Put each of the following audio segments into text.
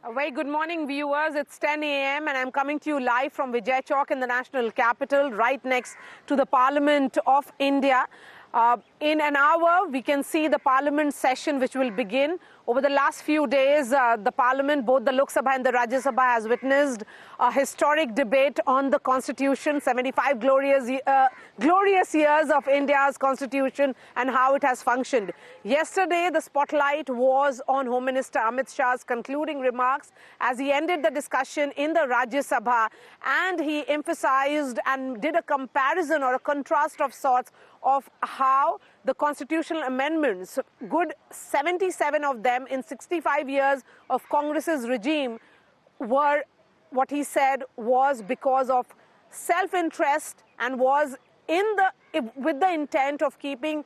A very good morning, viewers. It's 10 a.m. and I'm coming to you live from Vijay Chowk in the national capital, right next to the Parliament of India. In an hour, we can see the Parliament session which will begin. Over the last few days, the Parliament, both the Lok Sabha and the Rajya Sabha, has witnessed a historic debate on the Constitution, 75 glorious years of India's Constitution and how it has functioned. Yesterday, the spotlight was on Home Minister Amit Shah's concluding remarks as he ended the discussion in the Rajya Sabha, and he emphasized and did a comparison or a contrast of sorts of how the constitutional amendments, good 77 of them in 65 years of Congress's regime, were, what he said, was because of self-interest and was with the intent of keeping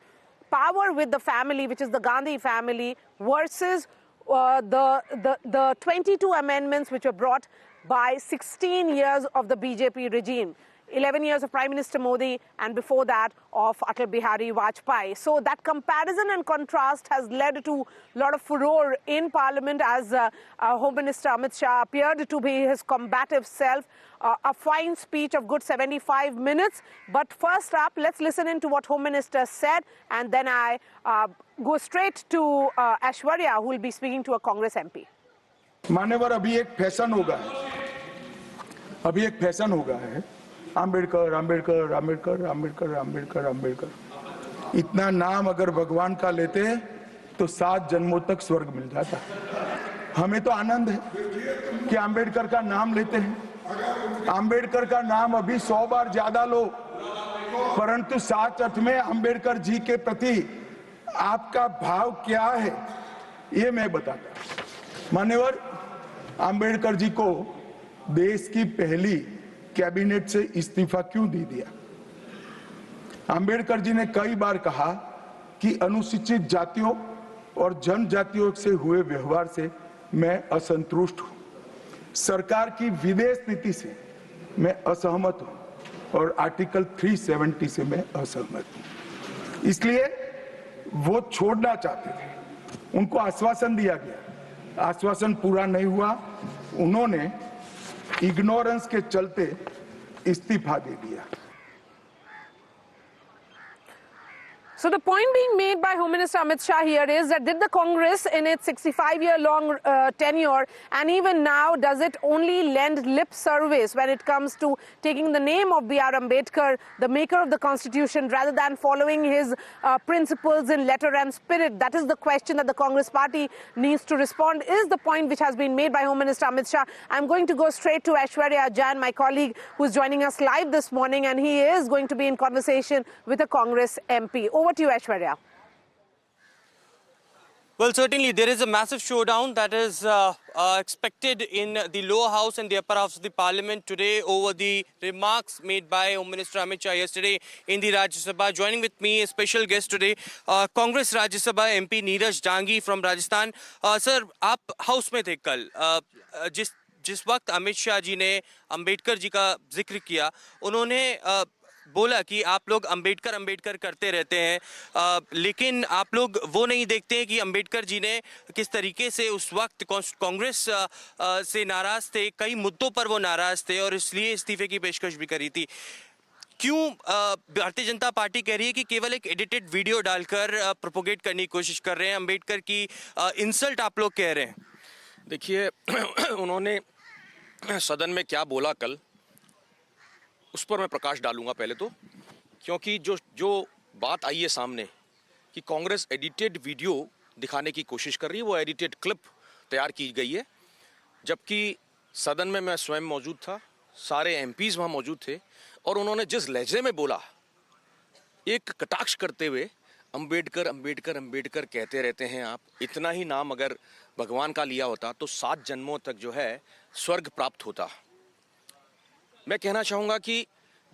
power with the family, which is the Gandhi family, versus the 22 amendments which were brought by 16 years of the BJP regime. 11 years of Prime Minister Modi, and before that of Atal Bihari Vajpayee. So that comparison and contrast has led to a lot of furore in Parliament as Home Minister Amit Shah appeared to be his combative self. A fine speech of good 75 minutes. But first up, let's listen in to what Home Minister said, and then I go straight to Aishwarya, who will be speaking to a Congress MP. मान्यवर, अभी एक fashion होगा है आम्बेडकर आम्बेडकर आम्बेडकर आम्बेडकर आम्बेडकर आम्बेडकर। इतना नाम अगर भगवान का लेते हैं तो 7 जन्मों तक स्वर्ग मिल जाता। हमें तो आनंद है कि आम्बेडकर का नाम लेते हैं। आम्बेडकर का नाम अभी 100 बार ज्यादा लो, परंतु साथ अर्थ में आम्बेडकर जी के प्रति आपका भाव क्या है ये मैं बताता। मान्यवर, आम्बेडकर जी को देश की पहली कैबिनेट से इस्तीफा क्यों दे दिया? अंबेडकर जी ने कई बार कहा कि अनुसूचित जातियों और जनजातियों से हुए व्यवहार से मैं असंतुष्ट हूं, सरकार की विदेश नीति से मैं असहमत हूं और आर्टिकल 370 से मैं असहमत हूं। इसलिए वो छोड़ना चाहते थे, उनको आश्वासन दिया गया, आश्वासन पूरा नहीं हुआ, उन्होंने इग्नोरेंस के चलते इस्तीफा दे दिया। So the point being made by Home Minister Amit Shah here is that did the Congress in its 65-year-long tenure, and even now, does it only lend lip service when it comes to taking the name of BR Ambedkar, the maker of the Constitution, rather than following his principles in letter and spirit? That is the question that the Congress party needs to respond, is the point which has been made by Home Minister Amit Shah. I'm going to go straight to Aishwarya Jain, my colleague, who is joining us live this morning, and he is going to be in conversation with a Congress MP. Over to you, Aishwarya. Well, certainly there is a massive showdown that is expected in the lower house and the upper house of the parliament today over the remarks made by Home Minister Amit Shah yesterday in the Rajya Sabha. Joining with me, a special guest today, Congress Rajya Sabha MP Neeraj Dangi from Rajasthan. Sir, आप house में थे कल, जिस वक्त अमित शाह जी ने अंबेडकर जी का जिक्र किया, उन्होंने बोला कि आप लोग अंबेडकर अंबेडकर करते रहते हैं, लेकिन आप लोग वो नहीं देखते हैं कि अंबेडकर जी ने किस तरीके से उस वक्त कांग्रेस से नाराज थे, कई मुद्दों पर वो नाराज थे और इसलिए इस्तीफे की पेशकश भी करी थी। क्यों भारतीय जनता पार्टी कह रही है कि केवल एक एडिटेड वीडियो डालकर प्रोपोगेट करने की कोशिश कर रहे हैं, अंबेडकर की इंसल्ट आप लोग कह रहे हैं? देखिए, उन्होंने सदन में क्या बोला कल, उस पर मैं प्रकाश डालूंगा पहले तो, क्योंकि जो बात आई है सामने कि कांग्रेस एडिटेड वीडियो दिखाने की कोशिश कर रही है, वो एडिटेड क्लिप तैयार की गई है, जबकि सदन में मैं स्वयं मौजूद था, सारे एमपीज वहां मौजूद थे और उन्होंने जिस लहजे में बोला, एक कटाक्ष करते हुए, अंबेडकर अंबेडकर अंबेडकर कहते रहते हैं आप, इतना ही नाम अगर भगवान का लिया होता तो 7 जन्मों तक जो है स्वर्ग प्राप्त होता। मैं कहना चाहूँगा कि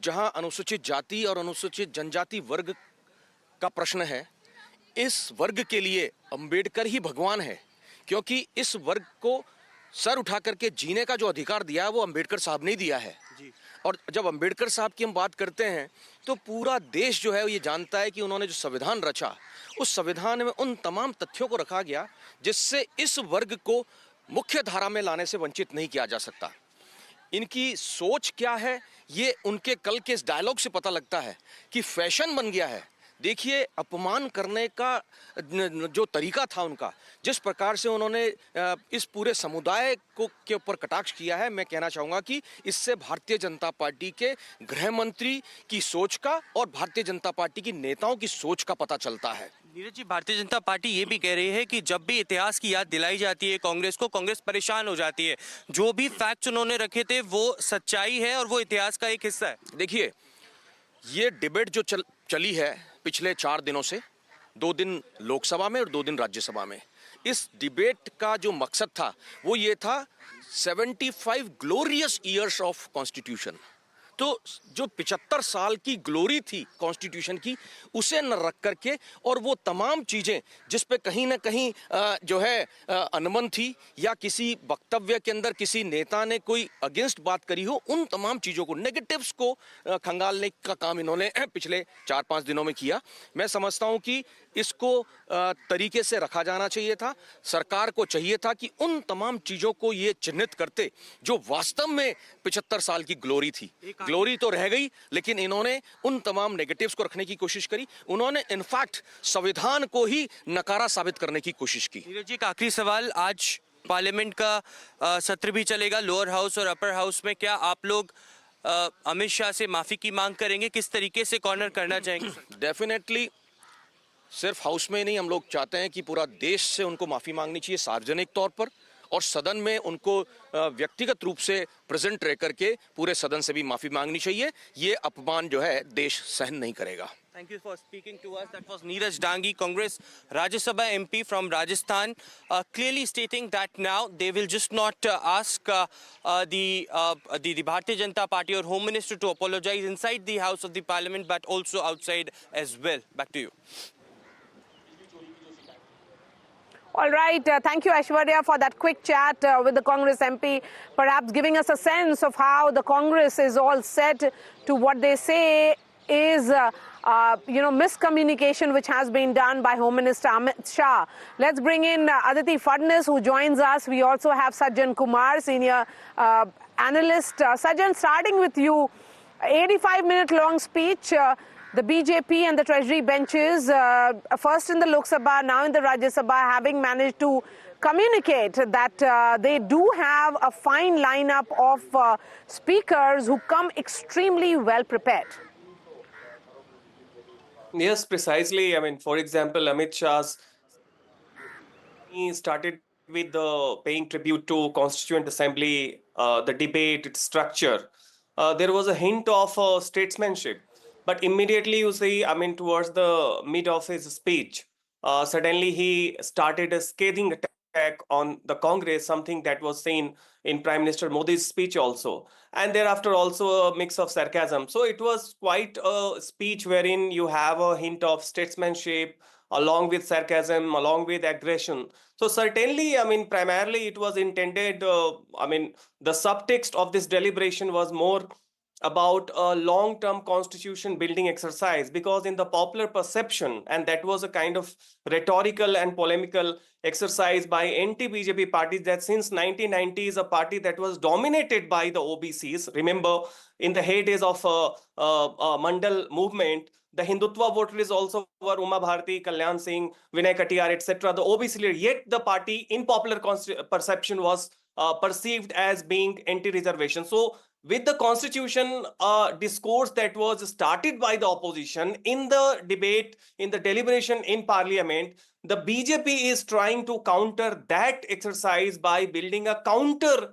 जहाँ अनुसूचित जाति और अनुसूचित जनजाति वर्ग का प्रश्न है, इस वर्ग के लिए अंबेडकर ही भगवान है, क्योंकि इस वर्ग को सर उठा करके जीने का जो अधिकार दिया है वो अंबेडकर साहब ने दिया है जी। और जब अंबेडकर साहब की हम बात करते हैं तो पूरा देश जो है ये जानता है कि उन्होंने जो संविधान रचा, उस संविधान में उन तमाम तथ्यों को रखा गया जिससे इस वर्ग को मुख्य धारा में लाने से वंचित नहीं किया जा सकता। इनकी सोच क्या है ये उनके कल के इस डायलॉग से पता लगता है कि फैशन बन गया है। देखिए अपमान करने का जो तरीका था उनका, जिस प्रकार से उन्होंने इस पूरे समुदाय को के ऊपर कटाक्ष किया है, मैं कहना चाहूंगा कि इससे भारतीय जनता पार्टी के गृह मंत्री की सोच का और भारतीय जनता पार्टी की नेताओं की सोच का पता चलता है। नीरज जी, भारतीय जनता पार्टी ये भी कह रही है कि जब भी इतिहास की याद दिलाई जाती है कांग्रेस को, कांग्रेस परेशान हो जाती है। जो भी फैक्ट्स उन्होंने रखे थे वो सच्चाई है और वो इतिहास का एक हिस्सा है। देखिए ये डिबेट जो चली है पिछले 4 दिनों से, 2 दिन लोकसभा में और 2 दिन राज्यसभा में, इस डिबेट का जो मकसद था वो ये था 75 ग्लोरियस ईयर्स ऑफ कॉन्स्टिट्यूशन। तो जो 75 साल की ग्लोरी थी कॉन्स्टिट्यूशन की, उसे न रख करके और वो तमाम चीजें जिस पे कहीं ना कहीं जो है अनबन थी या किसी वक्तव्य के अंदर किसी नेता ने कोई अगेंस्ट बात करी हो, उन तमाम चीजों को, नेगेटिव्स को खंगालने का काम इन्होंने पिछले 4-5 दिनों में किया। मैं समझता हूं कि इसको तरीके से रखा जाना चाहिए था। सरकार को चाहिए था कि उन तमाम चीजों को ये चिन्हित करते जो वास्तव में 75 साल की ग्लोरी थी। ग्लोरी तो रह गई, लेकिन इन्होंने उन तमाम नेगेटिव्स को रखने की कोशिश करी। उन्होंने इनफैक्ट संविधान को ही नकारा साबित करने की कोशिश की। नीरज जी, एक आखिरी सवाल, आज पार्लियामेंट का सत्र भी चलेगा, लोअर हाउस और अपर हाउस में। क्या आप लोग अमित शाह से माफी की मांग करेंगे? किस तरीके से कॉर्नर करना चाहेंगे? डेफिनेटली सिर्फ हाउस में ही नहीं, हम लोग चाहते हैं कि पूरा देश से उनको माफी मांगनी चाहिए सार्वजनिक तौर पर, और सदन में उनको व्यक्तिगत रूप से प्रेजेंट रह करके पूरे सदन से भी माफी मांगनी चाहिए। ये अपमान जो है देश सहन नहीं करेगा। Thank you for speaking to us. That was Neeraj Dangi, Congress Rajya Sabha MP from Rajasthan, clearly stating that now they will just not ask the Bharatiya Janata Party or Home Minister to apologize inside the House of the Parliament, but also outside as well. Back to you. All right. Thank you, Aishwarya, for that quick chat with the Congress MP, perhaps giving us a sense of how the Congress is all set to what they say is, miscommunication which has been done by Home Minister Amit Shah. Let's bring in Aditi Fadnis, who joins us. We also have Sajjan Kumar, senior analyst. Sajjan, starting with you, 85-minute long speech. The BJP and the Treasury benches, first in the Lok Sabha, now in the Rajya Sabha, having managed to communicate that they do have a fine lineup of speakers who come extremely well prepared. Yes, precisely. I mean, for example, Amit Shah's he started with the paying tribute to Constituent Assembly, the debate, its structure. There was a hint of statesmanship. But immediately you see, I mean, towards the mid of his speech, suddenly he started a scathing attack on the Congress, something that was seen in Prime Minister Modi's speech also. And thereafter also a mix of sarcasm. So it was quite a speech wherein you have a hint of statesmanship, along with sarcasm, along with aggression. So certainly, I mean, primarily it was intended, the subtext of this deliberation was more about a long-term constitution building exercise, because in the popular perception, and that was a kind of rhetorical and polemical exercise by anti-BJP parties, that since 1990 is a party that was dominated by the OBCs. Remember, in the heydays of Mandal movement, the Hindutva voters also were Uma Bharati, Kalyan Singh, Vinay Katiyar, etc. The OBC leader, yet the party in popular perception was perceived as being anti-reservation. So with the constitution discourse that was started by the opposition in the debate, in the deliberation in parliament, the BJP is trying to counter that exercise by building a counter,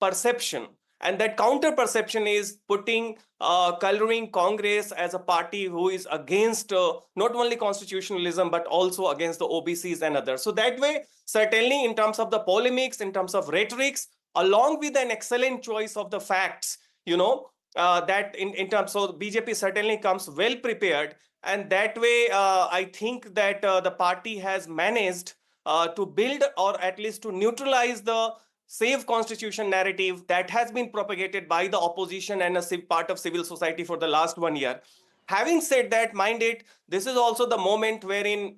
perception. And that counter perception is putting, coloring Congress as a party who is against not only constitutionalism, but also against the OBCs and others. So that way, certainly in terms of the polemics, in terms of rhetorics, along with an excellent choice of the facts, that in terms of BJP certainly comes well prepared. And that way, I think that the party has managed to build, or at least to neutralize, the save constitution narrative that has been propagated by the opposition and a part of civil society for the last 1 year. Having said that, mind it, this is also the moment wherein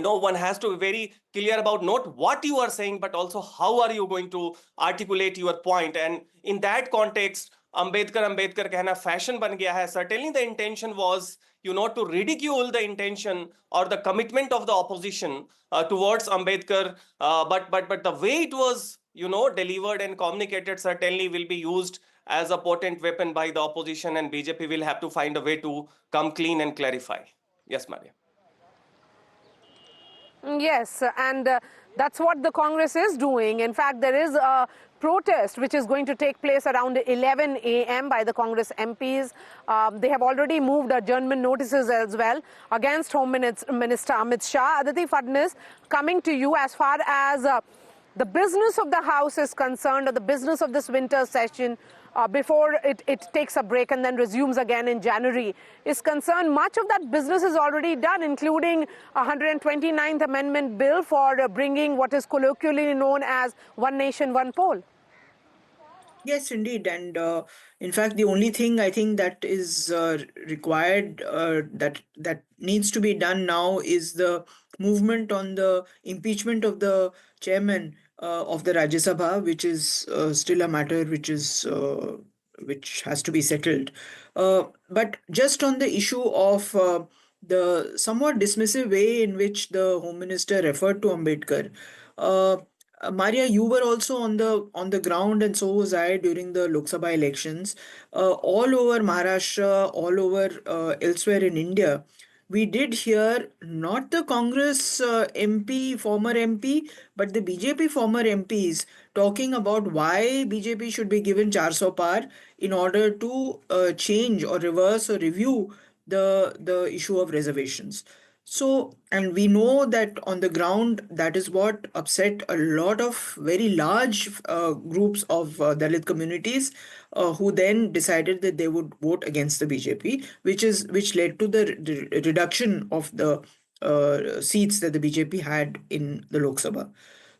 one has to be very clear about not what you are saying, but also how are you going to articulate your point. And in that context, Ambedkar कहना fashion बन गया है. Certainly the intention was, to ridicule the intention or the commitment of the opposition towards Ambedkar. But the way it was, delivered and communicated certainly will be used as a potent weapon by the opposition, and BJP will have to find a way to come clean and clarify. Yes, Maria. Yes, and that's what the Congress is doing. In fact, there is a protest which is going to take place around 11 a.m. by the Congress MPs. They have already moved adjournment notices as well against Home Minister Amit Shah. Aditi Fadnis, coming to you, as far as the business of the House is concerned, or the business of this winter session, before it takes a break and then resumes again in January, is concerned, much of that business is already done, including a 129th Amendment bill for bringing what is colloquially known as One Nation, One Poll. Yes, indeed. And in fact, the only thing I think that is required, that needs to be done now, is the movement on the impeachment of the chairman of the Rajya Sabha, which is still a matter which has to be settled. But just on the issue of the somewhat dismissive way in which the Home Minister referred to Ambedkar, Maria, you were also on the ground, and so was I during the Lok Sabha elections. All over Maharashtra, all over elsewhere in India, we did hear not the Congress MP, former MP, but the BJP former MPs talking about why BJP should be given 400 par in order to change or reverse or review the issue of reservations. So, and we know that on the ground, that is what upset a lot of very large groups of Dalit communities, who then decided that they would vote against the BJP, which led to the reduction of the seats that the BJP had in the Lok Sabha.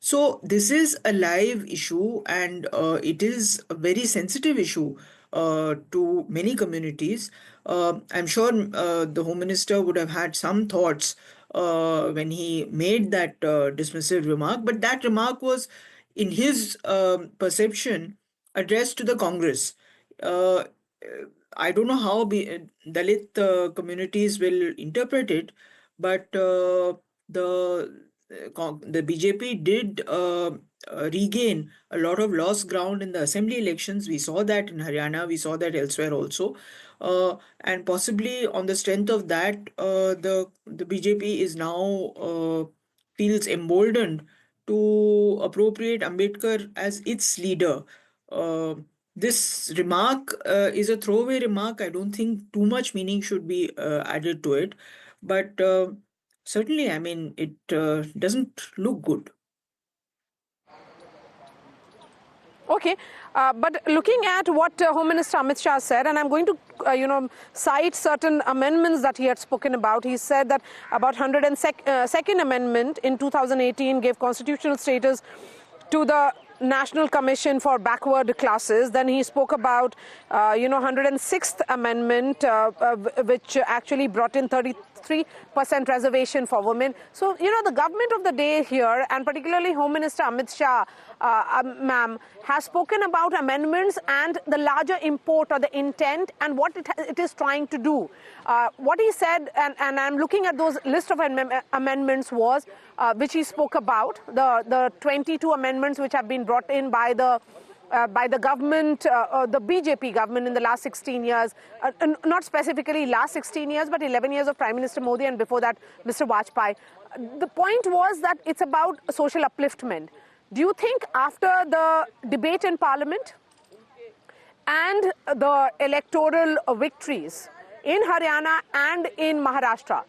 So this is a live issue, and it is a very sensitive issue to many communities. I'm sure the Home Minister would have had some thoughts when he made that dismissive remark, but that remark was, in his perception, addressed to the Congress. I don't know how Dalit communities will interpret it, but the BJP did regain a lot of lost ground in the assembly elections. We saw that in Haryana, we saw that elsewhere also. And possibly on the strength of that, the BJP is now feels emboldened to appropriate Ambedkar as its leader. This remark is a throwaway remark. I don't think too much meaning should be added to it. But certainly, I mean, it doesn't look good. Okay, but looking at what Home Minister Amit Shah said, and I'm going to, cite certain amendments that he had spoken about. He said that about 102nd Amendment in 2018 gave constitutional status to the National Commission for Backward Classes. Then he spoke about, 106th Amendment, which actually brought in 33% reservation for women. So, the government of the day here, and particularly Home Minister Amit Shah, ma'am, has spoken about amendments and the larger import or the intent and what it is trying to do. What he said, and I'm looking at those list of amendments, was which he spoke about, the 22 amendments which have been brought in by the government, the BJP government in the last 16 years, not specifically last 16 years, but 11 years of Prime Minister Modi, and before that, Mr. Vajpayee. The point was that it's about social upliftment. Do you think after the debate in Parliament and the electoral victories in Haryana and in Maharashtra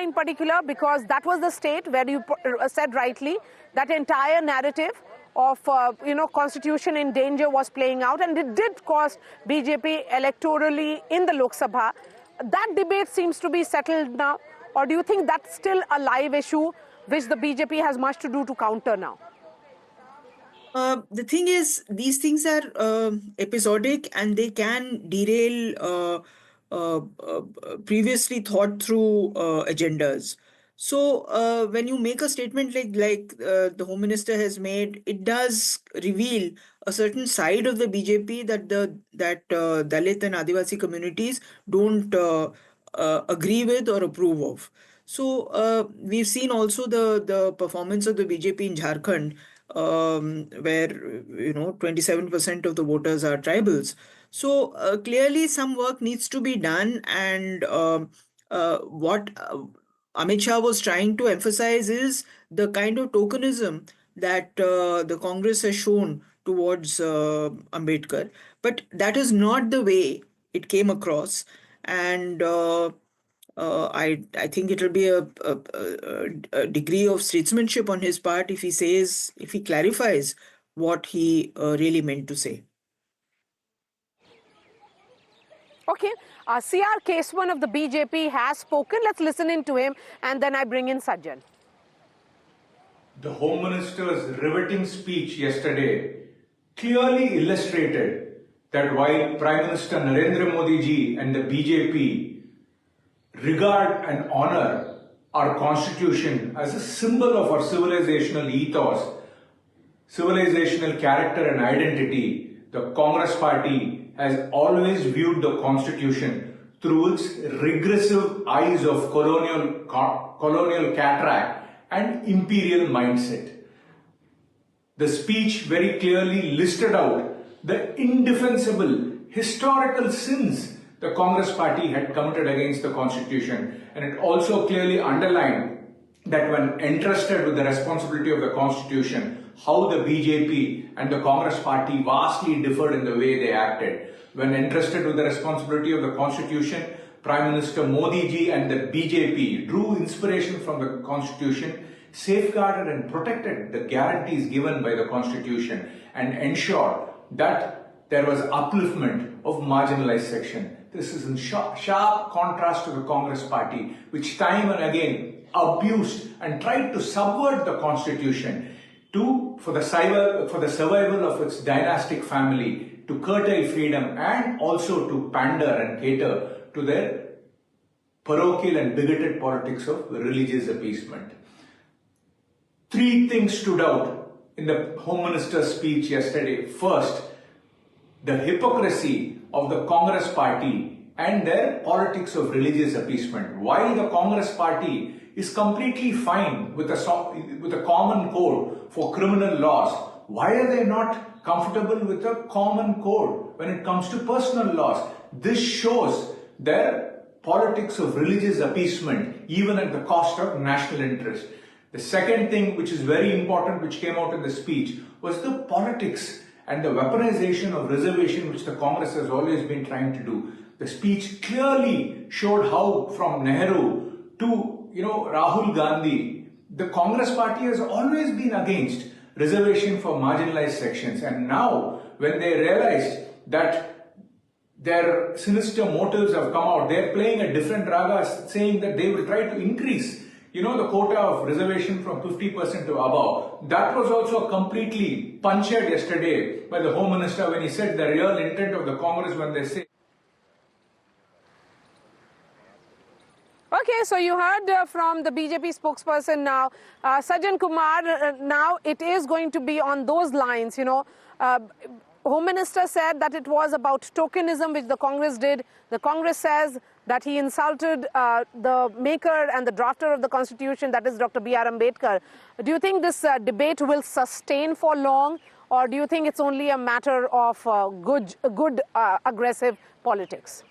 in particular, because that was the state where you said rightly that entire narrative of constitution in danger was playing out, and it did cost BJP electorally in the Lok Sabha. That debate seems to be settled now, or do you think that's still a live issue which the BJP has much to do to counter now? The thing is, these things are episodic, and they can derail previously thought through agendas. So when you make a statement like the Home Minister has made, it does reveal a certain side of the BJP that Dalit and Adivasi communities don't agree with or approve of. So we've seen also the performance of the BJP in Jharkhand, where 27% of the voters are tribals. So clearly some work needs to be done, and what Amit Shah was trying to emphasize is the kind of tokenism that the Congress has shown towards Ambedkar. But that is not the way it came across. And I think it will be a degree of statesmanship on his part if he clarifies what he really meant to say. Okay, CR Keswan of the BJP has spoken. Let's listen in to him and then I bring in Sajjan. The Home Minister's riveting speech yesterday clearly illustrated that while Prime Minister Narendra Modi ji and the BJP regard and honor our constitution as a symbol of our civilizational ethos, civilizational character and identity, the Congress party has always viewed the constitution through its regressive eyes of colonial cataract and imperial mindset. The speech very clearly listed out the indefensible historical sins the Congress party had committed against the constitution, and it also clearly underlined that when entrusted with the responsibility of the constitution, how the BJP and the Congress party vastly differed in the way they acted. When entrusted with the responsibility of the constitution, Prime Minister Modi ji and the BJP drew inspiration from the constitution, safeguarded and protected the guarantees given by the constitution, and ensured that there was upliftment of marginalized section. This is in sharp contrast to the Congress party, which time and again abused and tried to subvert the constitution for the survival of its dynastic family, to curtail freedom, and also to pander and cater to their parochial and bigoted politics of religious appeasement. Three things stood out in the Home Minister's speech yesterday. First, the hypocrisy of the Congress party and their politics of religious appeasement. While the Congress party is completely fine with a common code for criminal laws, why are they not comfortable with a common code when it comes to personal laws? This shows their politics of religious appeasement, even at the cost of national interest. The second thing, which is very important, which came out in the speech, was the politics and the weaponization of reservation, which the Congress has always been trying to do. The speech clearly showed how, from Nehru to Rahul Gandhi, the Congress party has always been against reservation for marginalized sections. And now, when they realized that their sinister motives have come out, they're playing a different raga, saying that they will try to increase the quota of reservation from 50% to above. That was also completely punctured yesterday by the Home Minister when he said the real intent of the Congress when they say. Okay, so you heard from the BJP spokesperson now, Sajjan Kumar. Now it is going to be on those lines, Home Minister said that it was about tokenism, which the Congress did. The Congress says that he insulted the maker and the drafter of the Constitution, that is Dr. BR Ambedkar. Do you think this debate will sustain for long, or do you think it's only a matter of good aggressive politics?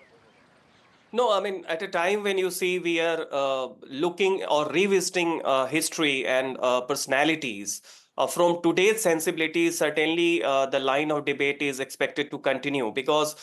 No, I mean, at a time when you see we are looking or revisiting history and personalities, from today's sensibilities, certainly the line of debate is expected to continue, because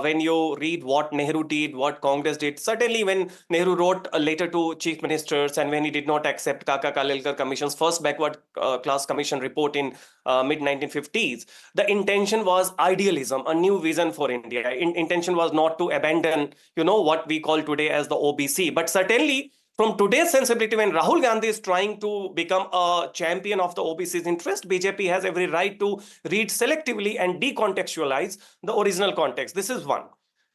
when you read what Nehru did, what Congress did, certainly when Nehru wrote a letter to chief ministers and when he did not accept Kaka Kalelkar Commission's first backward class commission report in mid-1950s, the intention was idealism, a new vision for India. Intention was not to abandon, what we call today as the OBC, but certainly from today's sensibility, when Rahul Gandhi is trying to become a champion of the OBC's interest, BJP has every right to read selectively and decontextualize the original context. This is one.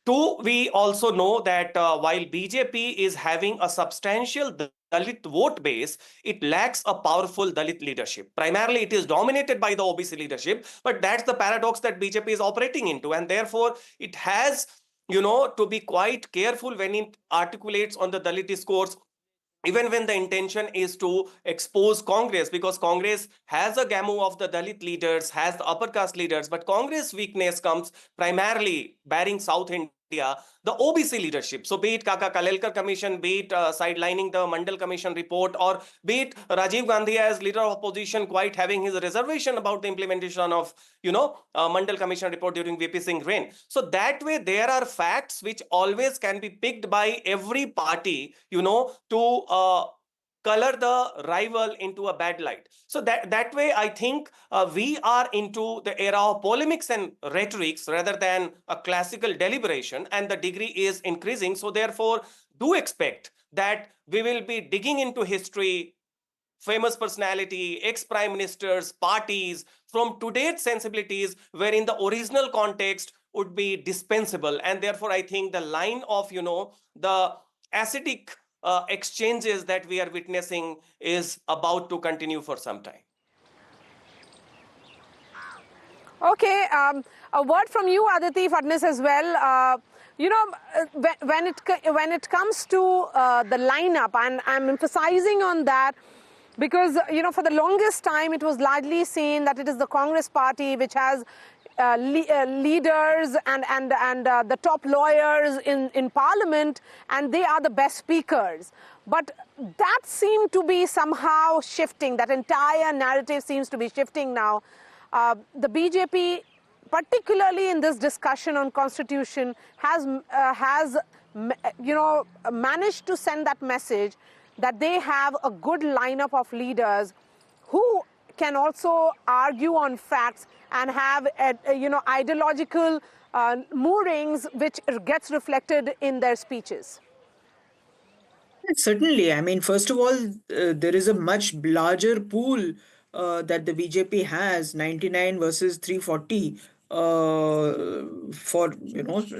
Two, we also know that while BJP is having a substantial Dalit vote base, it lacks a powerful Dalit leadership. Primarily, it is dominated by the OBC leadership, but that's the paradox that BJP is operating into. And therefore, it has, to be quite careful when it articulates on the Dalit discourse, even when the intention is to expose Congress, because Congress has a gamut of the Dalit leaders, has the upper caste leaders, but Congress weakness comes primarily bearing South India, the OBC leadership. So be it Kaka Kalelkar Commission, be it sidelining the Mandal Commission report, or be it Rajiv Gandhi as leader of opposition quite having his reservation about the implementation of, Mandal Commission report during VP Singh reign. So that way there are facts which always can be picked by every party, to color the rival into a bad light. So that way, I think we are into the era of polemics and rhetorics rather than a classical deliberation, and the degree is increasing. So therefore, do expect that we will be digging into history, famous personality, ex-prime ministers, parties, from today's sensibilities, wherein the original context would be dispensable. And therefore, I think the line of, the acidic exchanges that we are witnessing is about to continue for some time. Okay, a word from you, Aditi Fadnis, as well. When it comes to the lineup, and I'm emphasizing on that because, for the longest time, it was largely seen that it is the Congress party which has leaders and the top lawyers in parliament, and they are the best speakers. But that seemed to be somehow shifting. That entire narrative seems to be shifting now. The BJP, particularly in this discussion on constitution, has managed to send that message that they have a good lineup of leaders who can also argue on facts and have ideological moorings which gets reflected in their speeches. Certainly. I mean, first of all, there is a much larger pool that the BJP has, 99 versus 340, for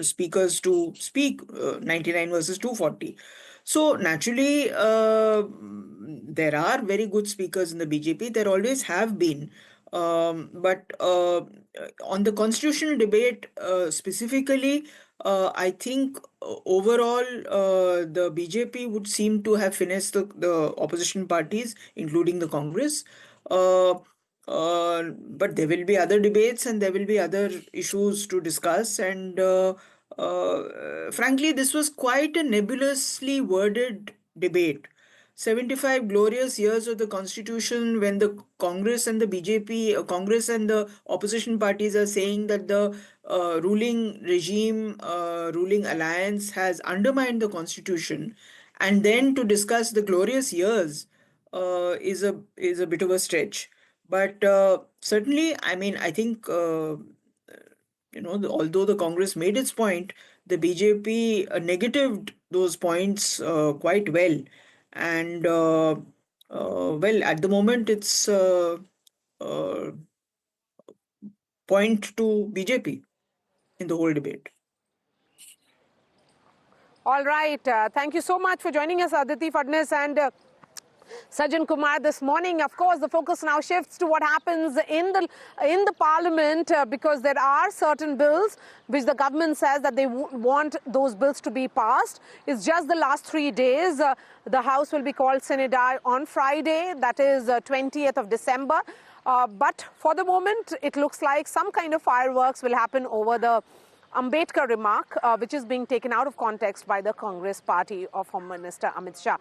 speakers to speak, 99 versus 240. So naturally, there are very good speakers in the BJP. There always have been. But on the constitutional debate specifically, I think overall the BJP would seem to have finessed the opposition parties, including the Congress. But there will be other debates and there will be other issues to discuss. And frankly, this was quite a nebulously worded debate. 75 glorious years of the constitution, when the Congress and the BJP, Congress and the opposition parties are saying that the ruling regime, ruling alliance has undermined the constitution, and then to discuss the glorious years is a bit of a stretch. But certainly, I mean, I think although the Congress made its point, the BJP negatived those points quite well. And well, at the moment, it's point to BJP in the whole debate. All right. Thank you so much for joining us, Aditi Fadnis and Sajjan Kumar, this morning. Of course, the focus now shifts to what happens in the parliament because there are certain bills which the government says that they want those bills to be passed. It's just the last 3 days. The House will be called sine die on Friday, that is 20th of December. But for the moment, it looks like some kind of fireworks will happen over the Ambedkar remark, which is being taken out of context by the Congress party of Home Minister Amit Shah.